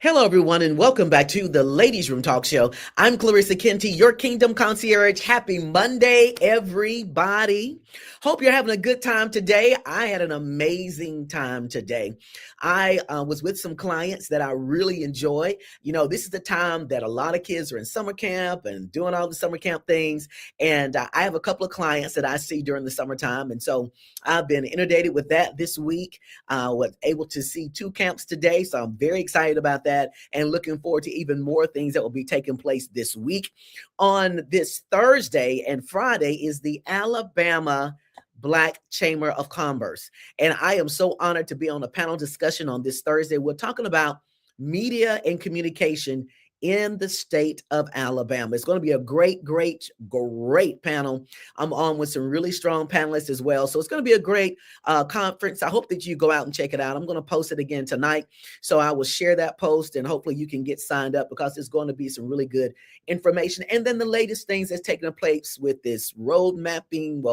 Hello, everyone, and welcome back to the Ladies Room Talk Show. I'm Clarissa Kenty, your Kingdom Concierge. Happy Monday, everybody. Hope you're having a good time today. I had an amazing time today. I was with some clients that I really enjoy. You know, this is the time that a lot of kids are in summer camp and doing all the summer camp things. And I have a couple of clients that I see during the summertime. And so I've been inundated with that this week. Was able to see two camps today. So I'm very excited about that and looking forward to even more things that will be taking place this week. On this Thursday and Friday is the Alabama Black Chamber of Commerce. And I am so honored to be on a panel discussion on this Thursday. We're talking about media and communication in the state of Alabama. It's going to be a great panel. I'm on with some really strong panelists as well. So it's going to be a great conference. I hope that you go out and check it out. I'm going to post it again tonight. So I will share that post and hopefully you can get signed up because it's going to be some really good information. And then the latest things that's taking place with this road mapping,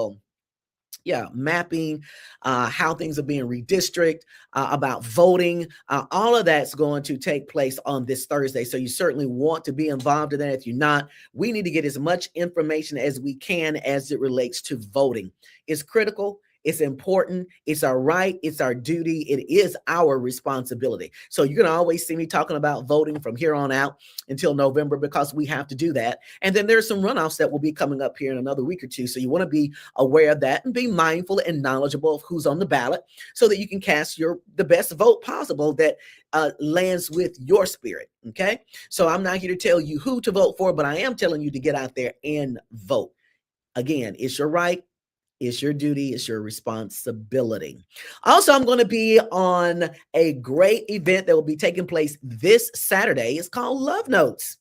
mapping, how things are being redistricted, about voting. All of that's going to take place on this Thursday. So you certainly want to be involved in that. If you're not, we need to get as much information as we can as it relates to voting. It's critical. It's important. It's our right. It's our duty. It is our responsibility. So you're going to always see me talking about voting from here on out until November because we have to do that. And then there's some runoffs that will be coming up here in another week or two. So you want to be aware of that and be mindful and knowledgeable of who's on the ballot so that you can cast the best vote possible that lands with your spirit. Okay. So I'm not here to tell you who to vote for, but I am telling you to get out there and vote. Again, it's your right. It's your duty. It's your responsibility. Also, I'm going to be on a great event that will be taking place this Saturday. It's called Love Notes.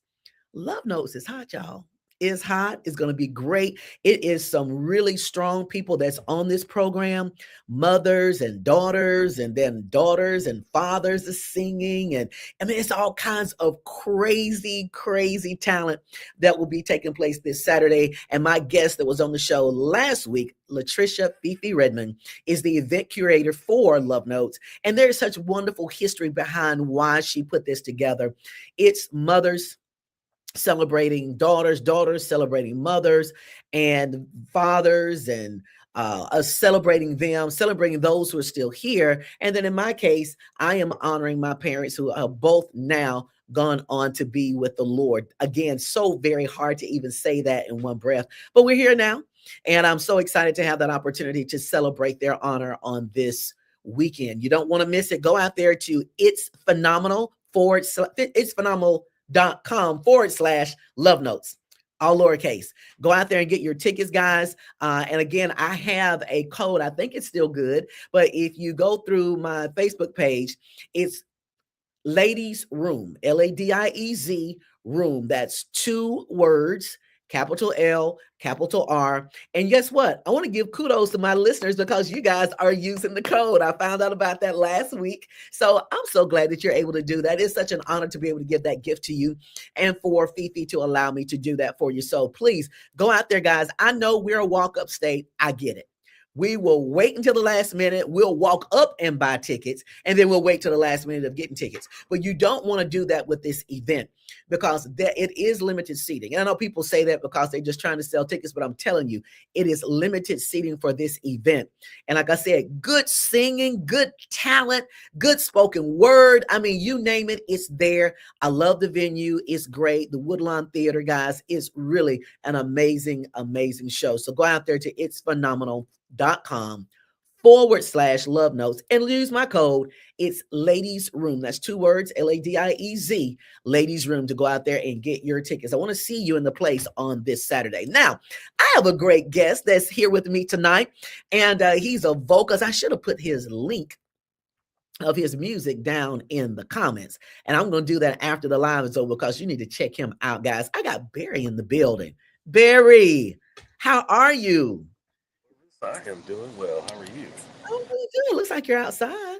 Love Notes is hot, y'all. Is hot. It's going to be great. It is some really strong people that's on this program, mothers and daughters, and then daughters and fathers are singing. And I mean, it's all kinds of crazy talent that will be taking place this Saturday. And my guest that was on the show last week, Latricia Fifi Redmond, is the event curator for Love Notes. And there's such wonderful history behind why she put this together. It's mothers celebrating daughters celebrating mothers, and fathers, and us celebrating them, celebrating those who are still here. And then in my case, I am honoring my parents who are both now gone on to be with the Lord. Again, so very hard to even say that in one breath, but we're here now. And I'm so excited to have that opportunity to celebrate their honor on this weekend. You don't want to miss it. Go out there to It's Phenomenal .com/love notes, all lowercase. Go out there and get your tickets, guys. And again, I have a code. I think it's still good, but if you go through my Facebook page, it's Ladies Room, Ladiez Room. That's 2 words, capital L, capital R. And guess what? I want to give kudos to my listeners because you guys are using the code. I found out about that last week. So I'm so glad that you're able to do that. It's such an honor to be able to give that gift to you and for Fifi to allow me to do that for you. So please go out there, guys. I know we're a walk-up state. I get it. We will wait until the last minute. We'll walk up and buy tickets, and then we'll wait till the last minute of getting tickets. But you don't want to do that with this event because it is limited seating. And I know people say that because they're just trying to sell tickets, but I'm telling you, it is limited seating for this event. And like I said, good singing, good talent, good spoken word. I mean, you name it, it's there. I love the venue. It's great. The Woodlawn Theater, guys, is really an amazing show. So go out there to itsphenomenal.com/love notes and use my code. It's Ladies Room. That's 2 words, Ladiez, Ladies Room, to go out there and get your tickets. I want to see you in the place on this Saturday. Now, I have a great guest that's here with me tonight, and he's a vocalist. I should have put his link of his music down in the comments, and I'm going to do that after the live is over because you need to check him out, guys. I got Barry in the building. Barry, how are you? I am doing well. How are you? Oh, really good. Looks like you're outside.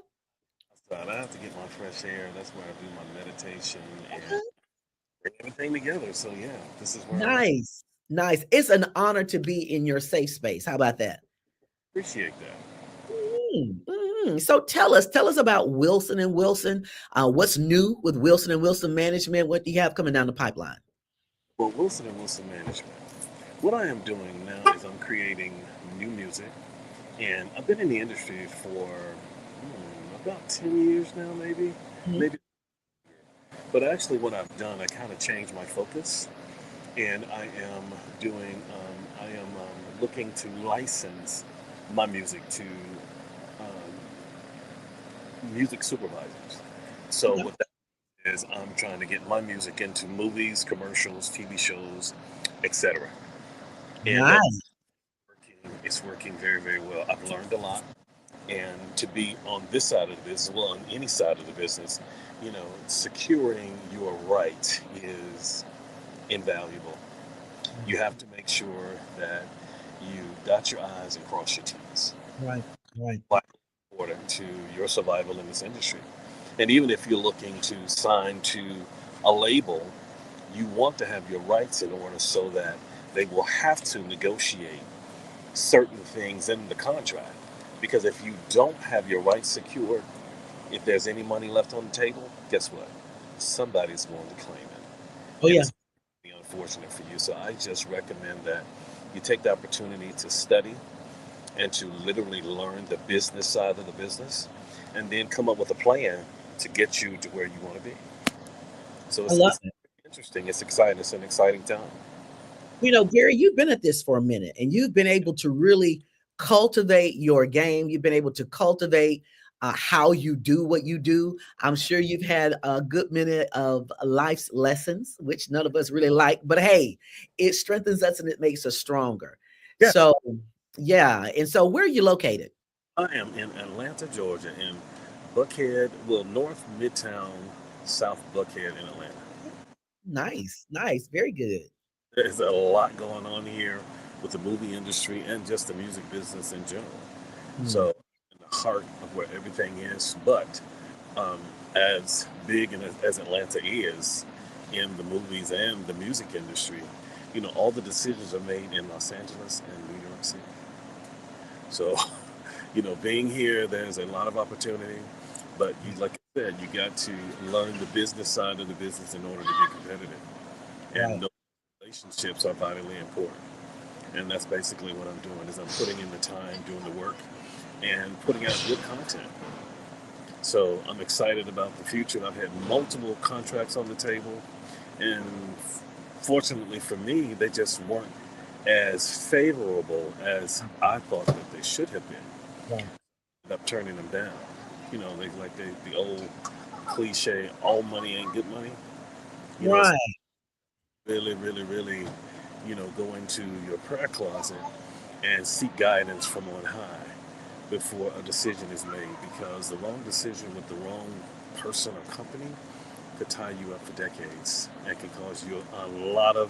I have to get my fresh air. That's where I do my meditation and Okay. bring everything together. So yeah, this is where I'm at. Nice. It's an honor to be in your safe space. How about that? Appreciate that. Mhm. So tell us about Wilson and Wilson. What's new with Wilson and Wilson Management? What do you have coming down the pipeline? Well, Wilson and Wilson Management. What I am doing now is I'm creating new music, and I've been in the industry for about 10 years now, Mhm. maybe. But actually, what I've done, I kind of changed my focus, and I am looking to license my music to music supervisors. So Okay. what that is, I'm trying to get my music into movies, commercials, TV shows, etc. And that's Nice. working. It's working very, very well. I've learned a lot, and to be on this side of the business, well, on any side of the business, securing your right is invaluable. You have to make sure that you dot your I's and cross your T's. Right, right. Vitally important to your survival in this industry. And even if you're looking to sign to a label, you want to have your rights in order so that they will have to negotiate certain things in the contract. Because if you don't have your rights secured, if there's any money left on the table, guess what? Somebody's going to claim Oh it. And yeah. it's really unfortunate for you. So I just recommend that you take the opportunity to study and to literally learn the business side of the business and then come up with a plan to get you to where you want to be. So I love it's it. interesting. It's exciting. It's an exciting time. Gary, you've been at this for a minute and you've been able to really cultivate your game. You've been able to cultivate how you do what you do. I'm sure you've had a good minute of life's lessons, which none of us really like, but hey, it strengthens us and it makes us stronger. Yeah. So, yeah. And so, where are you located? I am in Atlanta, Georgia, in Buckhead, well, North Midtown, South Buckhead in Atlanta. Nice, nice, very good. There's a lot going on here with the movie industry and just the music business in general. Hmm. So, in the heart of where everything is, but um, as big and as Atlanta is in the movies and the music industry, all the decisions are made in Los Angeles and New York City. So, being here, there's a lot of opportunity, but like I said, you got to learn the business side of the business in order to be competitive. And Right. those relationships are vitally important. And that's basically what I'm doing is I'm putting in the time, doing the work, and putting out good content. So I'm excited about the future. I've had multiple contracts on the table, and fortunately for me, they just weren't as favorable as I thought that they should have been. Right. Ended up turning them down. They like the old cliche, all money ain't good money. So Right. really, really, really, go into your prayer closet and seek guidance from on high before a decision is made because the wrong decision with the wrong person or company could tie you up for decades and can cause you a lot of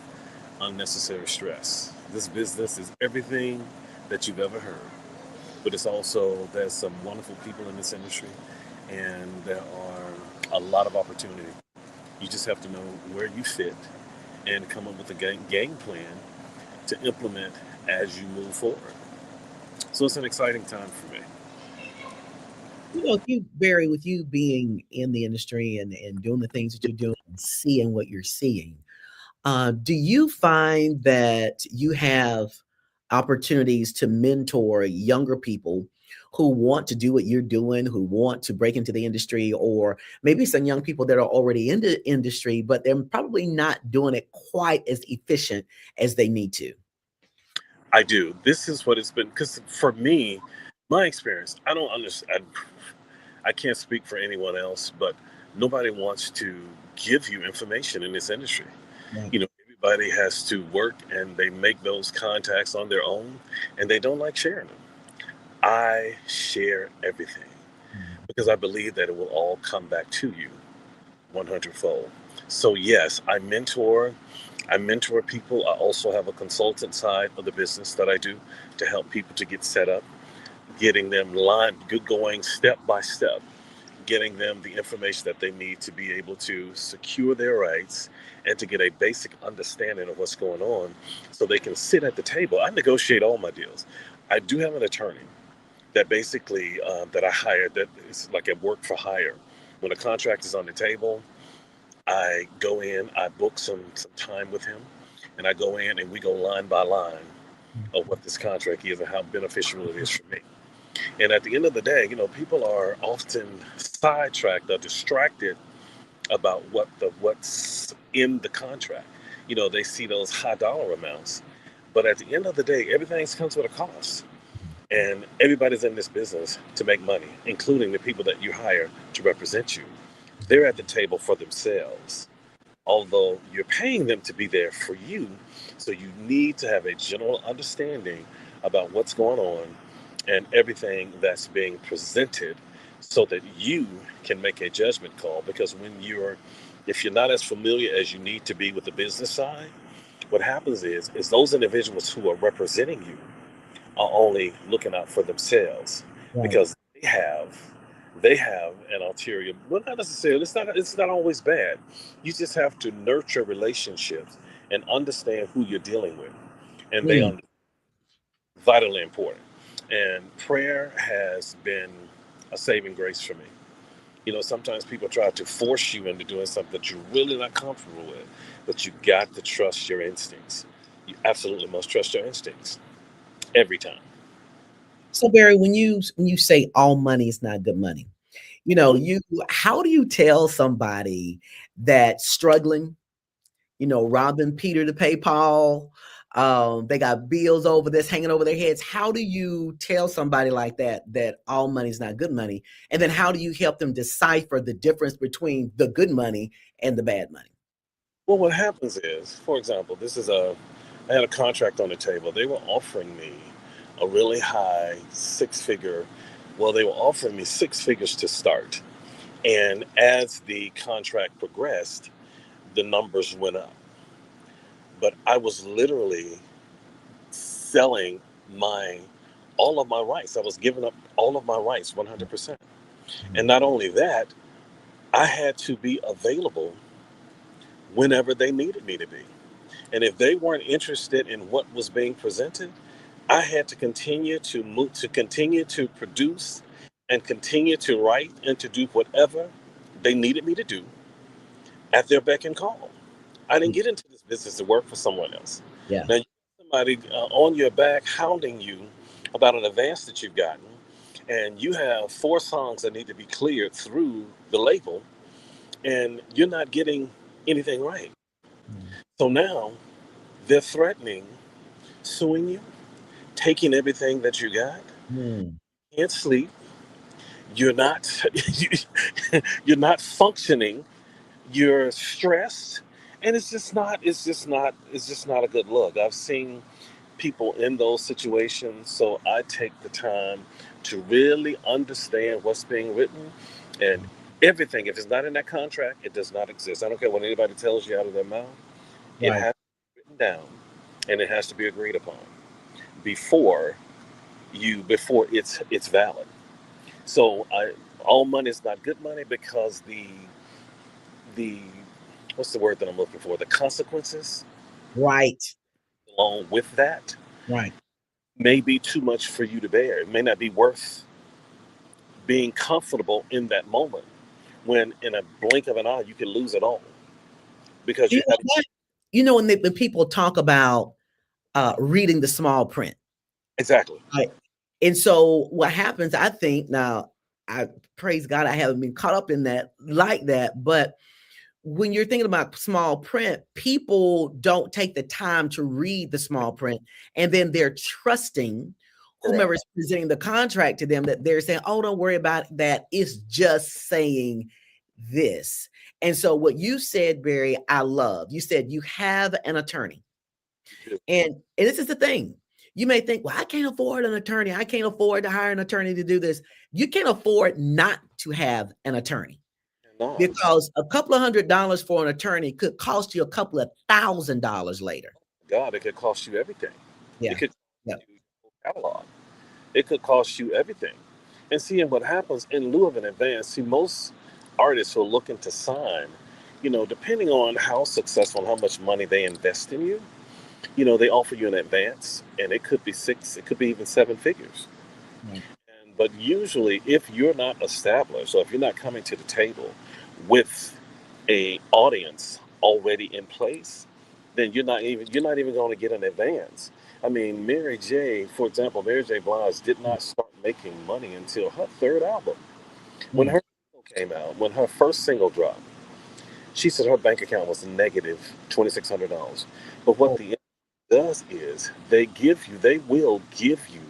unnecessary stress. This business is everything that you've ever heard, but there's some wonderful people in this industry and there are a lot of opportunity. You just have to know where you fit and come up with a game plan to implement as you move forward. So it's an exciting time for me. If you Barry, with you being in the industry and doing the things that you're doing and seeing what you're seeing, do you find that you have opportunities to mentor younger people who want to do what you're doing, who want to break into the industry, or maybe some young people that are already in the industry, but they're probably not doing it quite as efficient as they need to? I do. This is what it's been because for me, my experience, I don't understand. I can't speak for anyone else, but nobody wants to give you information in this industry. Right. Everybody has to work and they make those contacts on their own and they don't like sharing them. I share everything because I believe that it will all come back to you 100-fold. So yes, I mentor people. I also have a consultant side of the business that I do to help people to get set up, getting them going step by step, getting them the information that they need to be able to secure their rights and to get a basic understanding of what's going on so they can sit at the table. I negotiate all my deals. I do have an attorney. that basically that I hired. That is like a work for hire. When a contract is on the table, I go in, I book some time with him, and I go in and we go line by line of what this contract is and how beneficial it is for me. And at the end of the day, people are often sidetracked or distracted about what's in the contract. They see those high dollar amounts, but at the end of the day, everything comes with a cost. And everybody's in this business to make money, including the people that you hire to represent you. They're at the table for themselves, although you're paying them to be there for you. So you need to have a general understanding about what's going on and everything that's being presented so that you can make a judgment call. Because if you're not as familiar as you need to be with the business side, what happens is those individuals who are representing you are only looking out for themselves Right. because they have an ulterior. Well, not necessarily. It's not always bad. You just have to nurture relationships and understand who you're dealing with, and they Mm. are vitally important. And prayer has been a saving grace for me. Sometimes people try to force you into doing something that you're really not comfortable with, but you got to trust your instincts. You absolutely must trust your instincts every time. So Barry, when you say all money is not good money, Mhm. you how do you tell somebody that's struggling, robbing Peter to pay Paul? They got bills over this hanging over their heads. How do you tell somebody like that all money is not good money? And then how do you help them decipher the difference between the good money and the bad money? Well, what happens is, for example, I had a contract on the table. They were offering me a really high six figure, well, they were offering me six figures to start. And as the contract progressed, the numbers went up. But I was literally selling my all of my rights. I was giving up all of my rights 100%. And not only that, I had to be available whenever they needed me to be. And if they weren't interested in what was being presented, I had to continue to move, to continue to produce and continue to write and to do whatever they needed me to do at their beck and call. I didn't get into this business to work for someone else. Yeah. Now, you have somebody on your back hounding you about an advance that you've gotten, and you have four songs that need to be cleared through the label, and you're not getting anything right. So now they're threatening suing you, taking everything that you got. Mm. Can't sleep. You're not. You're not functioning. You're stressed, and it's just not a good look. I've seen people in those situations, so I take the time to really understand what's being written and everything. If it's not in that contract, it does not exist. I don't care what anybody tells you out of their mouth. It Right. has to be written down, and it has to be agreed upon before before it's valid. So all money is not good money because the what's the word that I'm looking for? The consequences Right. along with that Right. may be too much for you to bear. It may not be worth being comfortable in that moment when in a blink of an eye you can lose it all because You you know have what? When people talk about reading the small print, exactly. right? And so what happens, I think now, I praise God, I haven't been caught up in that like that. But when you're thinking about small print, people don't take the time to read the small print, and then they're trusting Correct. whomever is presenting the contract to them that they're saying, "Oh, don't worry about that. It's just saying this." And so, what you said, Barry, I love. You said you have an attorney, and this is the thing. You may think, "Well, I can't afford an attorney. I can't afford to hire an attorney to do this." You can't afford not to have an attorney, Not. because a couple of $100 for an attorney could cost you a couple of $1,000 later. God, it could cost you everything. It Yeah. could Yeah. cost you your catalog. It could cost you everything. And seeing what happens in lieu of an advance, see, most artists who are looking to sign, depending on how successful and how much money they invest in you, they offer you an advance, and it could be six, it could be even seven figures. Right. But usually, if you're not established, or if you're not coming to the table with a audience already in place, then you're not even going to get an advance. I mean, Mary J, for example, Mary J. Blige did not start making money until her third album. When Mm. her single came out, when her first single dropped, she said her bank account was negative $2,600. But what Oh, the does is they will give you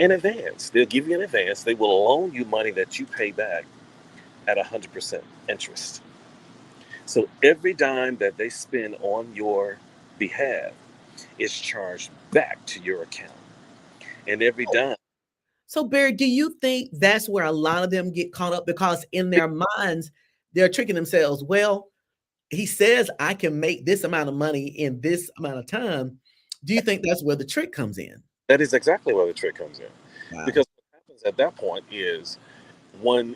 in advance. They'll give you an advance. They will loan you money that you pay back at 100% interest. So every dime that they spend on your behalf is charged back to your account. And every oh. dime, So, Barry, do you think that's where a lot of them get caught up because in their minds, they're tricking themselves? Well, he says I can make this amount of money in this amount of time. Do you think that's where the trick comes in? that is exactly where the trick comes in. Wow. Because what happens at that point is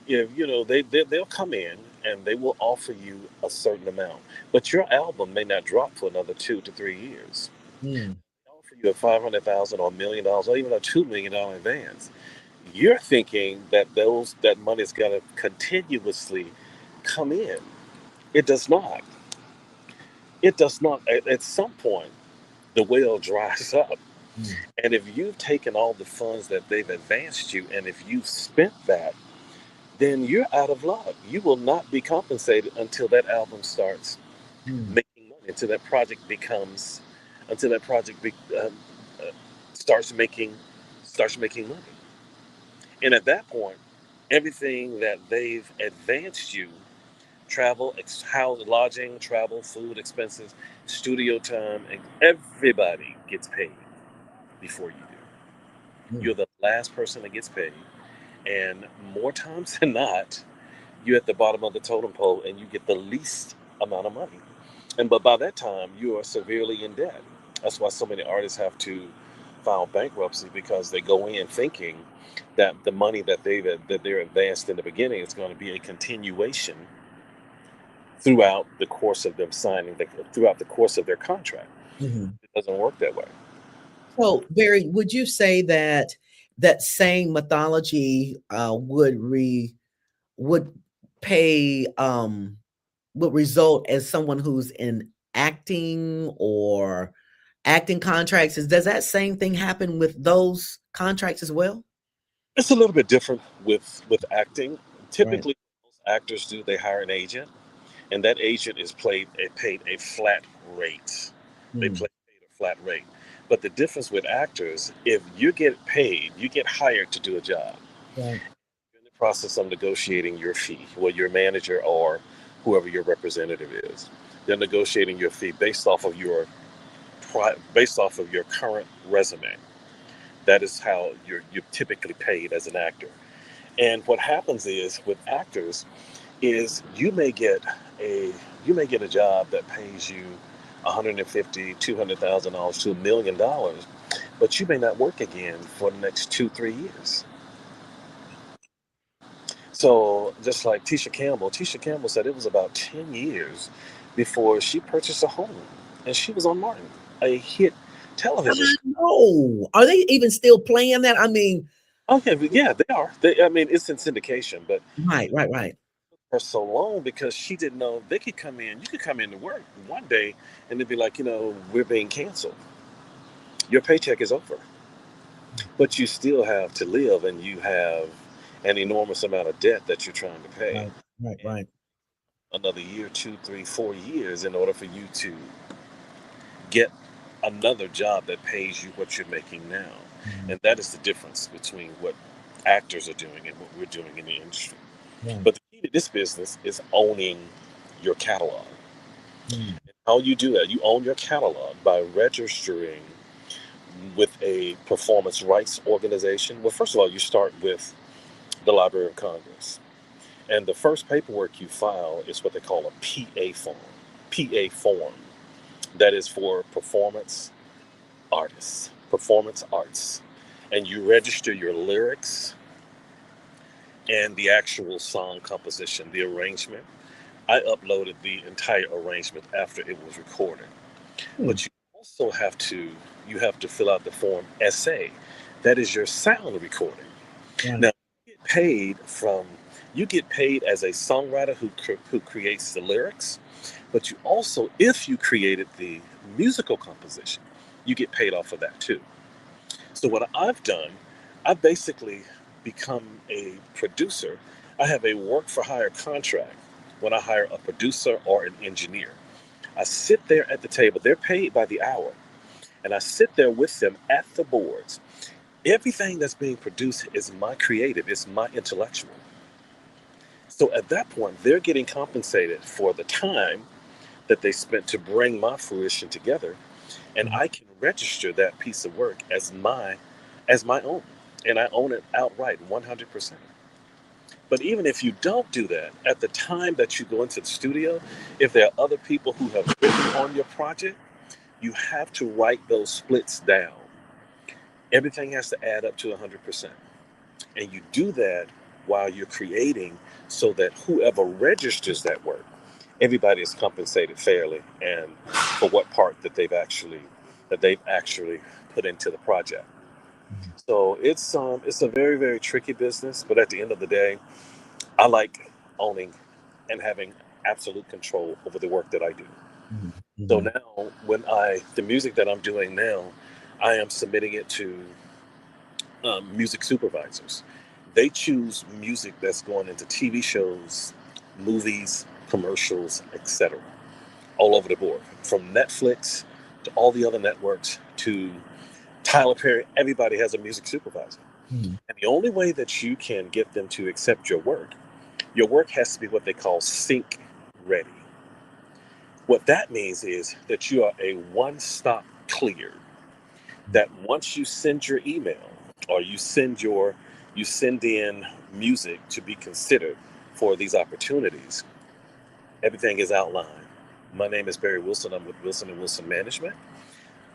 if they'll come in and they will offer you a certain amount, but your album may not drop for another 2 to 3 years. Mm, They offer you a 500,000 or $1 million or even a $2 million advance. You're thinking that money is going to continuously come in. It does not. It does not. At some point, the well dries up. mm, And if you've taken all the funds that they've advanced you, and if you've spent that, then you're out of luck. You will not be compensated until that album starts mm, making money, until that project uh, starts making starts making money. And at that point, everything that they've advanced you, house, lodging, travel, food expenses, studio time, and everybody gets paid before you do. mm. You're the last person that gets paid, and more times than not, you're at the bottom of the totem pole and you get the least amount of money. And but by that time, you are severely in debt. That's why so many artists have to file bankruptcy because they go in thinking that the money that they're advanced in the beginning is going to be a continuation throughout the course of their contract. Mhm. It doesn't work that way. So, Barry, would you say that that same mythology would pay would result as someone who's in acting or acting contracts? Does that same thing happen with those contracts as well? It's a little bit different with acting. Right. Typically, most actors do they hire an agent, and that agent is paid a flat rate. They Mm, paid a flat rate. But the difference with actors, if you get paid, you get hired to do a job. right. You're in the process of negotiating your fee, well, your manager or whoever your representative is. They're negotiating your fee based off of your current resume. That is how you're typically paid as an actor. And what happens is with actors is a you may get a job that pays you 150, $200,000 to $1 million, but you may not work again for the next 2, 3 years. So just like Tisha Campbell said it was about 10 years before she purchased a home, and she was on Martin, a hit I television. know. Are they even still playing that? I mean, Okay, but yeah, they are. I mean, it's in syndication, but right, right, right. for so long because she didn't know they could come in. You could come in to work one day and they'd be like, we're being canceled. Your paycheck is over, but you still have to live and you have an enormous amount of debt that you're trying to pay. Right, right, And right. another year, 2, 3, 4 years in order for you to get another job that pays you what you're making now. Mhm. And that is the difference between what actors are doing and what we're doing in the industry. Right. But the key to this business is owning your catalog. Mm, How you do that? You own your catalog by registering with a performance rights organization. Well, first of all, you start with the Library of Congress. And the first paperwork you file is what they call a PA form. PA form. That is for performance arts. And you register your lyrics and the actual song composition, the arrangement. I uploaded the entire arrangement after it was recorded. mm, But you also have to fill out the form SA. That is your sound recording. Right. Now, you get paid from you get paid as a songwriter who creates the lyrics, but you also, if you created the musical composition, you get paid off of that too. So what I've done, I've basically become a producer. I have a work for hire contract when I hire a producer or an engineer. I sit there at the table, they're paid by the hour, and I sit there with them at the boards. Everything that's being produced is my creative, it's my intellectual. So at that point, they're getting compensated for the time that they spent to bring my fruition together, and Mhm. I can register that piece of work as my own, and I own it outright 100%. But even if you don't do that, at the time that you go into the studio, if there are other people who have written on your project, you have to write those splits down. Everything has to add up to 100%. And you do that while you're creating so that whoever registers that work, everybody is compensated fairly and for what part that they've actually put into the project. So it's a very, very tricky business, but at the end of the day, I like owning and having absolute control over the work that I do. Mhm. So Mhm. now the music that I'm doing now, I am submitting it to music supervisors. They choose music that's going into TV shows, movies, commercials, etc. All over the board, from Netflix to all the other networks to Tyler Perry. Everybody has a music supervisor. Mhm. And the only way that you can get them to accept your work has to be what they call sync ready. What that means is that you are a one stop clear. That once you send your email or you send in music to be considered for these opportunities, everything is outlined. My name is Barry Wilson. I'm with Wilson and Wilson Management.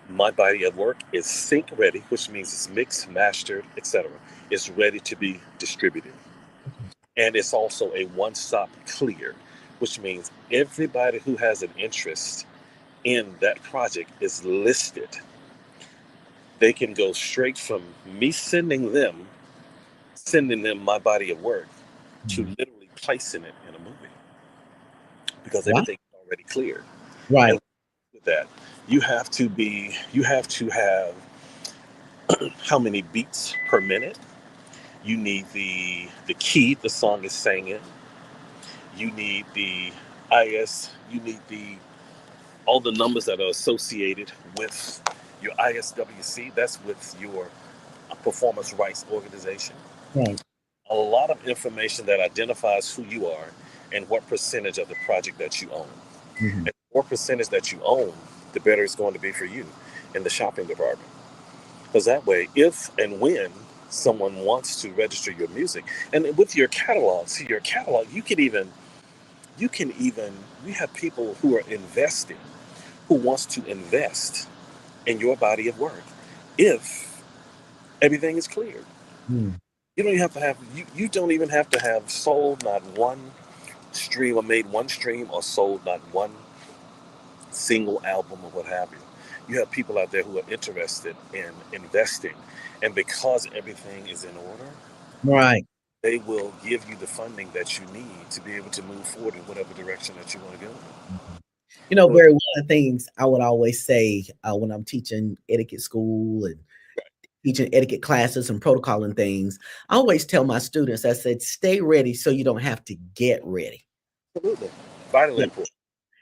My body of work is sync ready, which means it's mixed, mastered, etc. It's ready to be distributed. And it's also a one stop clear, which means everybody who has an interest in that project is listed. They can go straight from me sending them my body of work to Mhm. literally placing it in a movie because Wow. everything is already cleared. And Right. with that, you have to have how many beats per minute. You need the key the song is sang in. You need the IS. You need the all the numbers that are associated with your ISWC. That's with your performance rights organization. Right. A lot of information that identifies who you are and what percentage of the project that you own. Mhm. And the more percentage that you own, the better it's going to be for you in the shopping department. Because that way, if and when someone wants to register your music, and with your catalog, see your catalog, you can even, we have people who are investing, who wants to invest in your body of work if everything is cleared. Mhm. You don't even have to have sold not one stream or made one stream or sold not one single album or what have you. You have people out there who are interested in investing, and because everything is in order, Right. they will give you the funding that you need to be able to move forward in whatever direction that you want to go. Mhm. You know, So, Barry, one of the things I would always say when I'm teaching etiquette school and teaching etiquette classes and protocol and things, I always tell my students, I said, stay ready so you don't have to get ready. absolutely, vitally Yeah. important.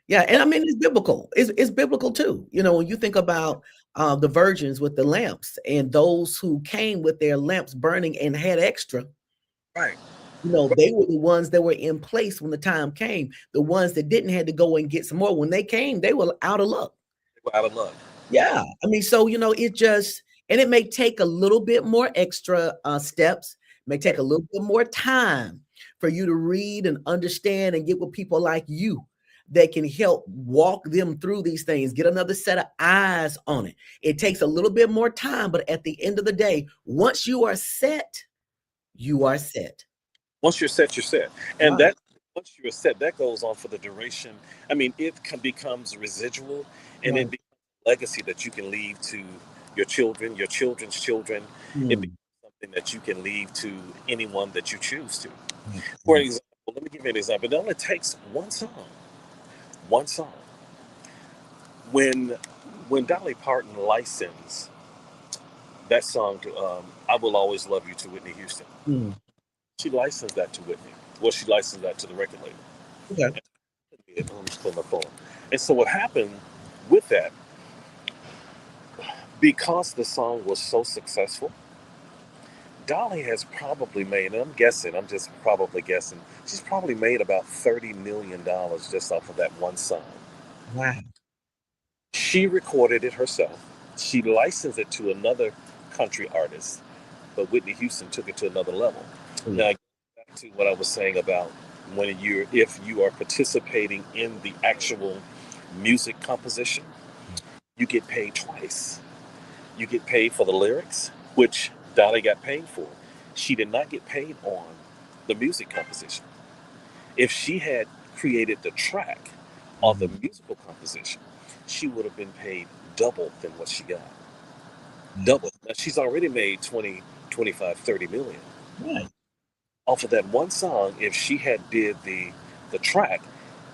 Yeah. And I mean, it's biblical. It's biblical too. You know, when you think about the virgins with the lamps and those who came with their lamps burning and had extra, Right, you know, they were the ones that were in place when the time came. The ones that didn't had to go and get some more. When they came, they were out of luck. we're out of luck. Yeah, I mean, so, you know, it just and it may take a little bit more extra, steps, may take Right. a little bit more time for you to read and understand and get with people like you that can help walk them through these things, get another set of eyes on it. It takes a little bit more time, but at the end of the day, once you are set, you are set. Once you're set, you're set, and Right, that once you're set, that goes on for the duration. I mean, becomes residual, and it right. becomes a legacy that you can leave to your children, your children's children. It becomes Mm, something that you can leave to anyone that you choose to. Right, For right. example, let me give you an example. It only takes one song. One song. When Dolly Parton licensed that song to "I Will Always Love You" to Whitney Houston, Mm, she licensed that to Whitney. Well, she licensed that to the record label. okay. And, let me just clear my phone. And so what happened with that, because the song was so successful, Dolly has probably made, and I'm guessing, I'm just probably guessing, she's probably made about $30 million just off of that one song. Wow. She recorded it herself. She licensed it to another country artist, but Whitney Houston took it to another level. Sweet. Now, back to what I was saying about if you are participating in the actual music composition, you get paid twice. You get paid for the lyrics, which Dolly got paid for. She did not get paid on the music composition. If she had created the track or the Mhm. musical composition, she would have been paid double than what she got. Wow. Double. Now she's already made 20, 25, 30 million Right. off of that one song. If she had did the track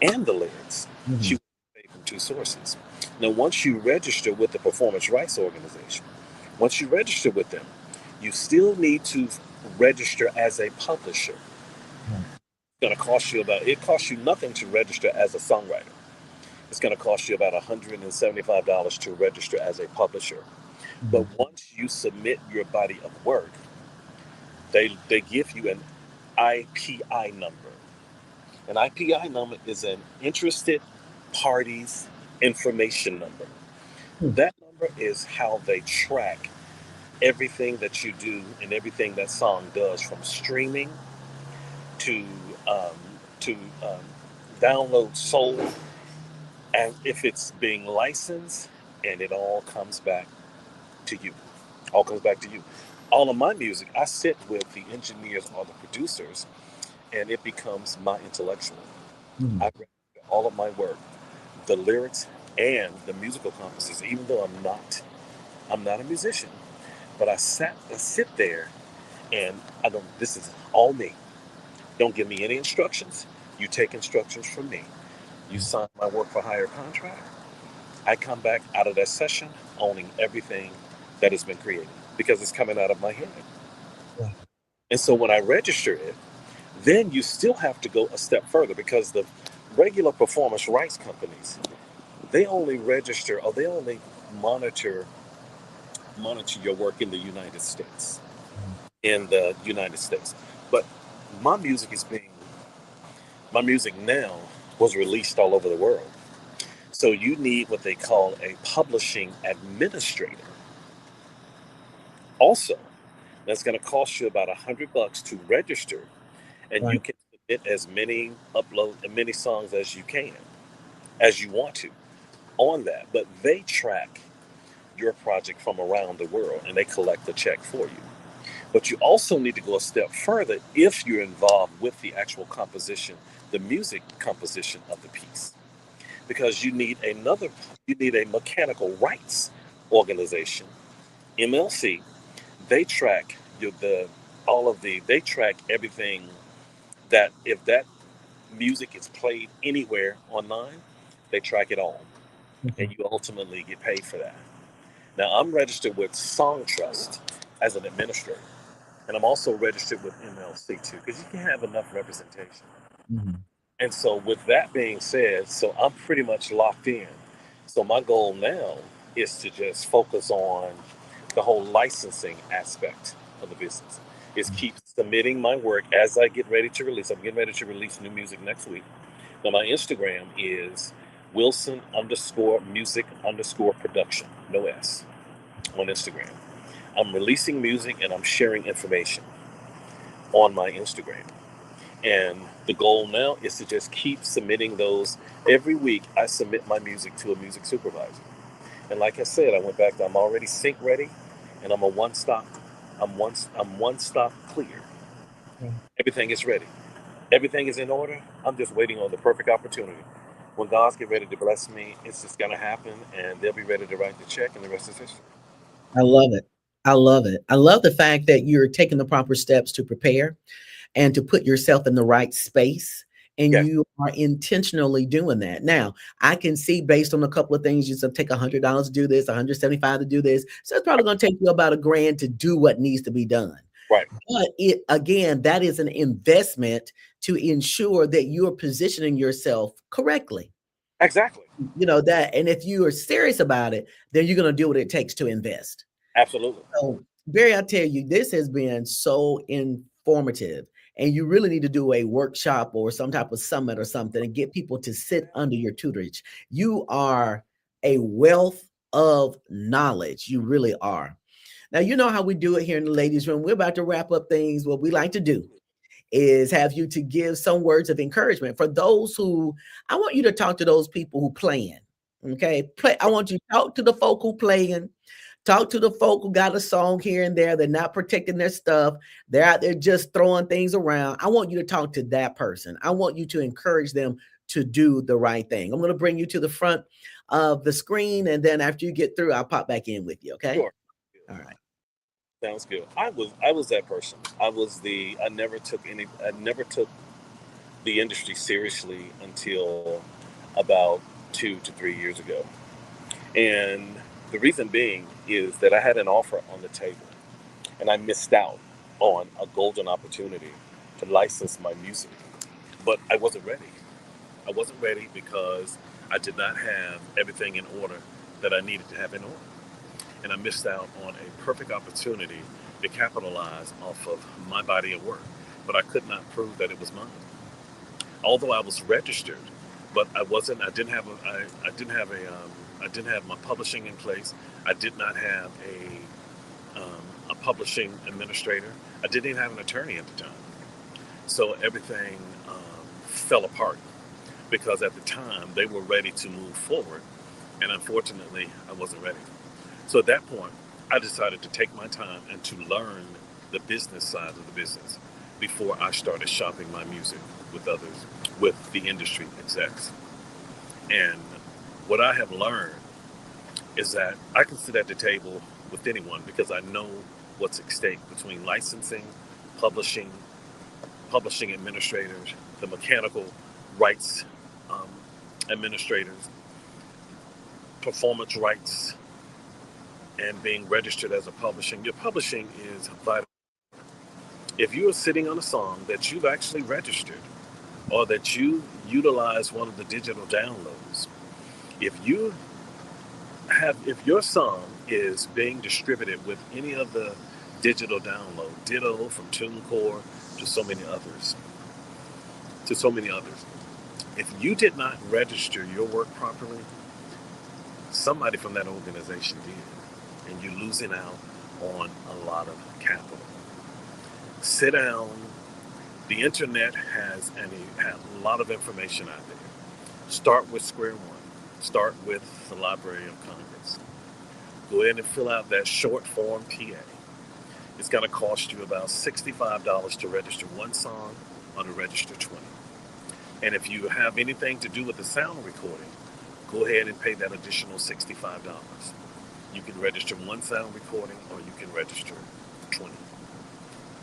and the lyrics, she Mhm. would have paid from two sources. Now once you register with the performance rights organization, once you register with them, you still need to register as a publisher. Right. It's going to cost you about, it costs you nothing to register as a songwriter. It's going to cost you about $175 to register as a publisher. But Mhm. once you submit your body of work, they give you an IPI number. An IPI number is an interested parties information number. Hmm. That number is how they track everything that you do and everything that song does, from streaming to um, to um, download sold, and if it's being licensed, and it all comes back to you. All comes back to you. All of my music, I sit with the engineers or the producers, and it becomes my intellectual. I Mhm. record all of my work, the lyrics and the musical compositions. Even though I'm not a musician, but I sit there, and I don't. This is all me. Don't give me any instructions. You take instructions from me. You sign my work for hire contract. I come back out of that session owning everything that has been created because it's coming out of my head. Wow. And so when I register it, then you still have to go a step further, because the regular performance rights companies, they only register, or they only monitor monitor your work in the United States. Mhm. In the United States. But my music is being my music now was released all over the world. So you need what they call a publishing administrator. Also, that's going to cost you about $100 to register, and you Right. can submit as many songs as you can, as you want to, on that. But they track your project from around the world, and they collect the check for you. But you also need to go a step further if you're involved with the actual composition, the music composition of the piece, because you need a mechanical rights organization, MLC. They track they track everything, that if that music is played anywhere online, they track it all, and Mhm. you ultimately get paid for that. Now I'm registered with Song Trust as an administrator. And I'm also registered with MLC too, because you can have enough representation. Mhm. And so, with that being said, so I'm pretty much locked in. So my goal now is to just focus on the whole licensing aspect of the business. Is Mhm. keep submitting my work as I get ready to release. I'm getting ready to release new music next week. Now my Instagram is Wilson underscore music underscore production, no S, on Instagram. I'm releasing music and I'm sharing information on my Instagram. And the goal now is to just keep submitting those. Every week, I submit my music to a music supervisor. And like I said, I went back. I'm already sync ready, and I'm a one stop. I'm one stop clear. Right. Everything is ready. Everything is in order. I'm just waiting on the perfect opportunity. When God's get ready to bless me, it's just gonna happen, and they'll be ready to write the check, and the rest is history. I love it. I love it. I love the fact that you're taking the proper steps to prepare and to put yourself in the right space. And Yes, you are intentionally doing that. Now, I can see based on a couple of things, you said take $100 to do this, 175 to do this. So it's probably going to take you about a grand to do what needs to be done. right, But it again, that is an investment to ensure that you're positioning yourself correctly. exactly, You know that, and if you are serious about it, then you're going to do what it takes to invest. absolutely. So, Barry, I tell you, this has been so informative, and you really need to do a workshop or some type of summit or something and get people to sit under your tutorage. You are a wealth of knowledge. You really are. Now, you know how we do it here in the ladies' room. We're about to wrap up things. What we like to do is have you to give some words of encouragement for those who I want you to talk to those people who playing. Okay. I want you to talk to the folk who playing. Talk to the folk who got a song here and there. They're not protecting their stuff. They're out there just throwing things around. I want you to talk to that person. I want you to encourage them to do the right thing. I'm going to bring you to the front of the screen. And then after you get through, I'll pop back in with you. Okay. Sure. All right. Sounds good. I was that person. I never took the industry seriously until about 2 to 3 years ago. And the reason being is that I had an offer on the table and I missed out on a golden opportunity to license my music. But I wasn't ready. I wasn't ready because I did not have everything in order that I needed to have in order. And I missed out on a perfect opportunity to capitalize off of my body of work. But I could not prove that it was mine. Although I was registered, but I wasn't. I didn't have my publishing in place. I did not have a publishing administrator. I didn't even have an attorney at the time. So everything fell apart because at the time they were ready to move forward, and unfortunately, I wasn't ready. So at that point, I decided to take my time and to learn the business side of the business before I started shopping my music with others, with the industry execs. And what I have learned is that I can sit at the table with anyone because I know what's at stake between licensing, publishing, publishing administrators, the mechanical rights um, administrators, performance rights, and being registered as a publishing. Your publishing is vital. If you are sitting on a song that you've actually registered or that you utilize one of the digital downloads, if you if your song is being distributed with any of the digital download, Ditto from TuneCore to so many others, if you did not register your work properly, somebody from that organization did, and you're losing out on a lot of capital. Sit down. The internet has a lot of information out there. Start with square one. Start with the Library of Congress. Go ahead and fill out that short form PA. It's going to cost you about $65 to register one song, on to register 20. And if you have anything to do with the sound recording, go ahead and pay that additional $65. You can register one sound recording or you can register 20.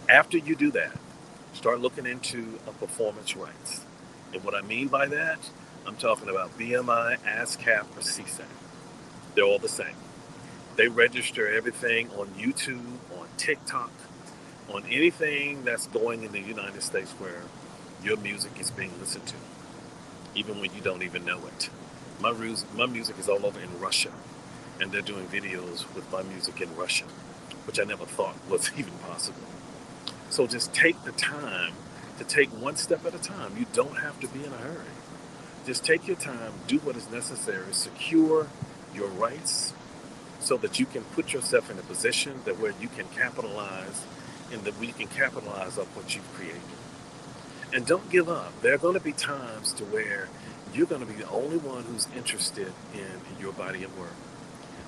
After you do that, start looking into a performance rights. And what I mean by that, I'm talking about BMI, ASCAP, or CSAC. They're all the same. They register everything on YouTube, on TikTok, on anything that's going in the United States where your music is being listened to, even when you don't even know it. My music is all over in Russia, and they're doing videos with my music in Russian, which I never thought was even possible. So just take the time to take one step at a time. You don't have to be in a hurry. Just take your time, do what is necessary, secure your rights so that you can put yourself in a position that where you can capitalize and that we can capitalize on what you've created. And don't give up. There are going to be times to where you're going to be the only one who's interested in your body of work.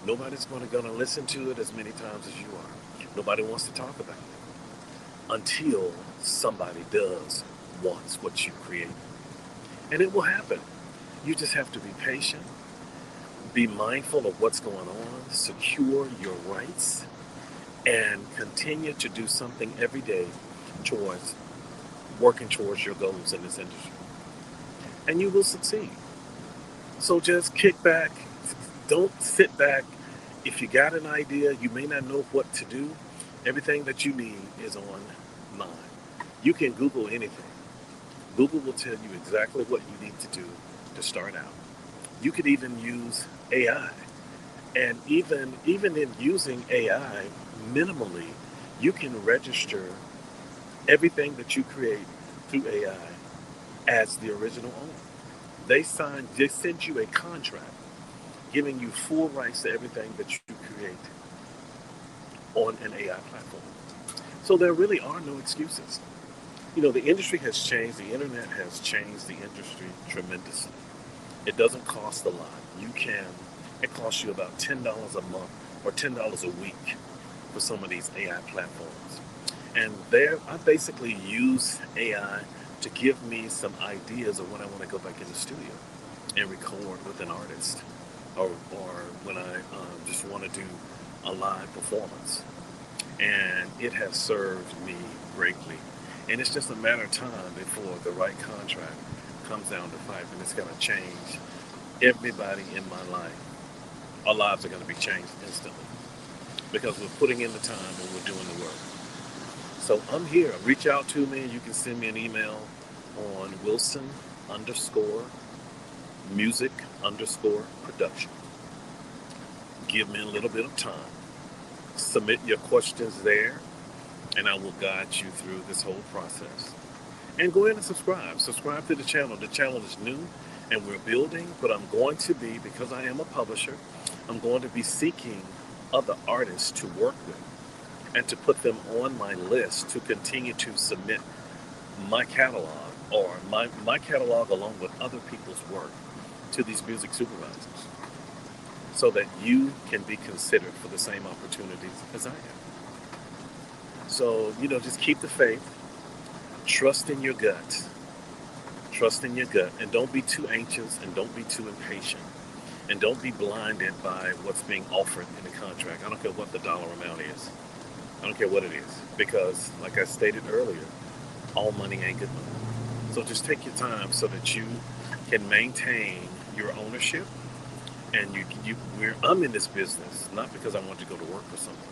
Nobody's going to listen to it as many times as you are. Nobody wants to talk about it until somebody does wants what you created. And it will happen. You just have to be patient, be mindful of what's going on, secure your rights, and continue to do something every day towards working towards your goals in this industry, and you will succeed. So just kick back. Don't sit back. If you got an idea, you may not know what to do. Everything that you need is online. You can Google anything. Google will tell you exactly what you need to do to start out. You could even use AI. And even in using AI minimally, you can register everything that you create through AI as the original owner. They send you a contract giving you full rights to everything that you create on an AI platform. So there really are no excuses. The industry has changed, the internet has changed the industry tremendously. It doesn't cost a lot. It costs you about $10 a month or $10 a week for some of these AI platforms. And there, I basically use AI to give me some ideas of when I want to go back in the studio and record with an artist, or when I just want to do a live performance. And it has served me greatly. And it's just a matter of time before the right contract comes down to fight, and it's going to change everybody in my life. Our lives are going to be changed instantly because we're putting in the time and we're doing the work. So I'm here. Reach out to me. You can send me an email on Wilson underscore music underscore production. Give me a little bit of time. Submit your questions there, and I will guide you through this whole process. And go ahead and subscribe. Subscribe to the channel. The channel is new and we're building, but I'm going to be, because I am a publisher, I'm going to be seeking other artists to work with and to put them on my list to continue to submit my catalog, or my catalog along with other people's work, to these music supervisors so that you can be considered for the same opportunities as I am. So, just keep the faith, trust in your gut, trust in your gut, and don't be too anxious and don't be too impatient. And don't be blinded by what's being offered in the contract. I don't care what the dollar amount is. I don't care what it is. Because, like I stated earlier, all money ain't good money. So just take your time so that you can maintain your ownership. And I'm in this business not because I want to go to work for someone.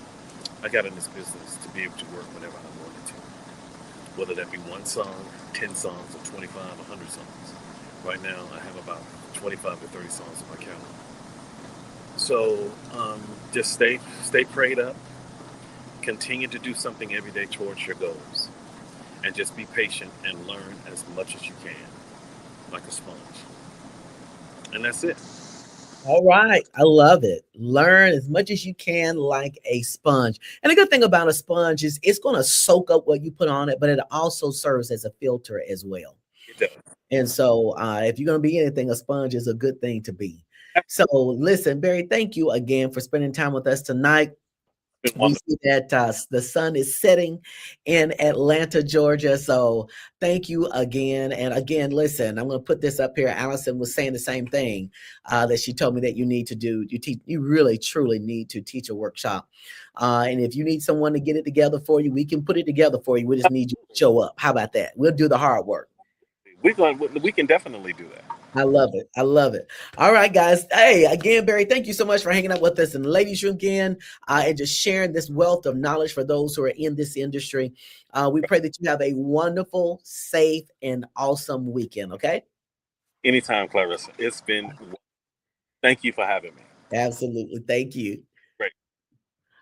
I got in this business to be able to work whenever I wanted to. Whether that be one song, 10 songs, or 25, 100 songs. Right now, I have about 25 to 30 songs in my catalog. So just stay prayed up. Continue to do something every day towards your goals. And just be patient and learn as much as you can, like a sponge. And that's it. All right. I love it. Learn as much as you can like a sponge. And the good thing about a sponge is it's going to soak up what you put on it, but it also serves as a filter as well. It does. And so if you're going to be anything, a sponge is a good thing to be. So listen, Barry, thank you again for spending time with us tonight. It's been We wonderful. see that the sun is setting in Atlanta, Georgia. So thank you again. And again, listen, I'm going to put this up here. Allison was saying the same thing that she told me that you need to do. You really, truly need to teach a workshop. And if you need someone to get it together for you, we can put it together for you. We just need you to show up. How about that? We'll do the hard work. We can definitely do that. I love it. I love it. All right, guys. Hey, again, Barry, thank you so much for hanging out with us in the ladies' room again and just sharing this wealth of knowledge for those who are in this industry. We pray that you have a wonderful, safe, and awesome weekend. Okay. Anytime, Clarissa. Thank you for having me. Absolutely. Thank you. Great.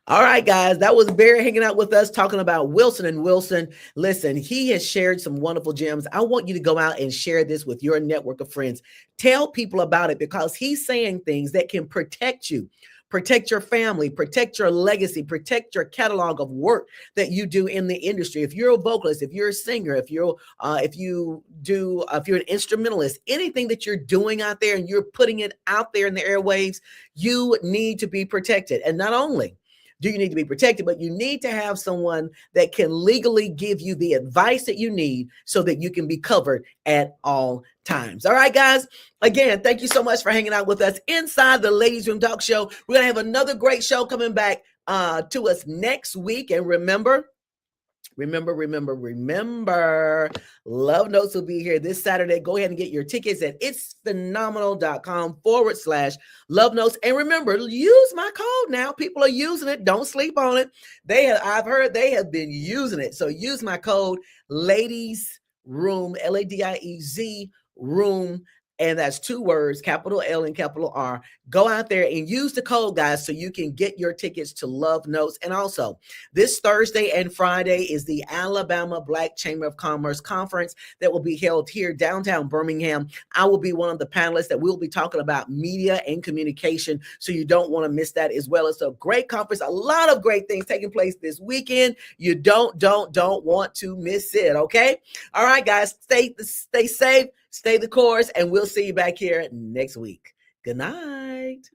All right, guys, that was Barry hanging out with us talking about Wilson and Wilson. Listen, he has shared some wonderful gems. I want you to go out and share this with your network of friends. Tell people about it because he's saying things that can protect you, protect your family, protect your legacy, protect your catalog of work that you do in the industry. If you're a vocalist, if you're a singer, if you're an instrumentalist, anything that you're doing out there and you're putting it out there in the airwaves, you need to be protected. And not only do you need to be protected, but you need to have someone that can legally give you the advice that you need so that you can be covered at all times. All right, guys. Again, thank you so much for hanging out with us inside the Ladies Room Talk Show. We're going to have another great show coming back to us next week. And remember, Love Notes will be here this Saturday. Go ahead and get your tickets at itsphenomenal.com/Love Notes. And remember, use my code now. People are using it. Don't sleep on it. I've heard they have been using it. So use my code Ladiez Room, Ladiez Room. And that's 2 words, capital L and capital R. Go out there and use the code, guys, so you can get your tickets to Love Notes. And also, this Thursday and Friday is the Alabama Black Chamber of Commerce Conference that will be held here downtown Birmingham. I will be one of the panelists that will be talking about media and communication, so you don't want to miss that as well. It's a great conference, a lot of great things taking place this weekend. You don't want to miss it, okay? All right, guys, stay safe. Stay the course, and we'll see you back here next week. Good night.